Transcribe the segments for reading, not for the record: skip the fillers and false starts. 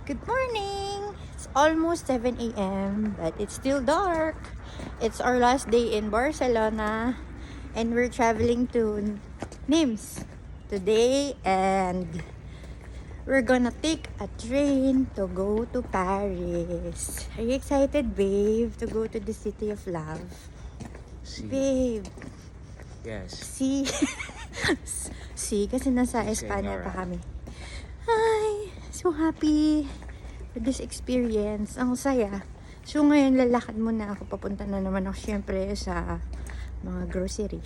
Good morning! It's almost 7 a.m. but it's still dark. It's our last day in Barcelona and we're traveling to Nimes today, and we're gonna take a train to go to Paris. Are you excited, babe, to go to the city of love? Babe, Yes. see? See, kasi nasa Espanya pa kami. Hi! So happy for this experience. Ang saya. So ngayon lalakad muna ako. Papunta na naman ako syempre sa mga grocery.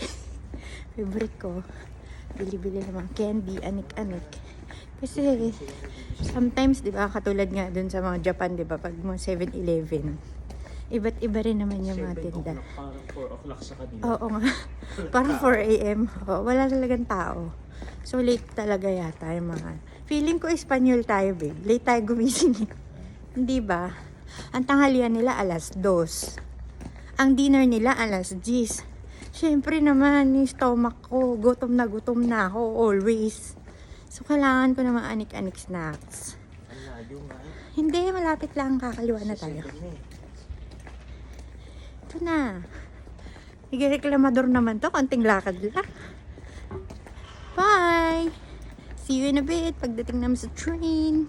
Favorite ko. Bili-bili ng mga candy, anik-anik. Kasi sometimes, di ba, katulad nga dun sa mga Japan, di ba, pag mga 7-Eleven, iba't iba rin naman yung mga tinda. Parang 4 o'clock sa kanila. Oo nga. Parang 4 a.m. Oo, wala talagang tao. So late talaga yata yung mga... Feeling ko Espanyol tayo, babe. Late tayo gumising. Hindi ba? Ang tanghalian nila alas 2. Ang dinner nila alas 10. Siyempre naman, yung stomach ko, gutom na ako always. So kailangan ko naman anik-anik snacks. Ang layo nga. Hindi, malapit lang. Kakaliwa na tayo. Ito na. Nagreklamador naman to. Konting lakad lang. Bye! See you in a bit pagdating namin sa train.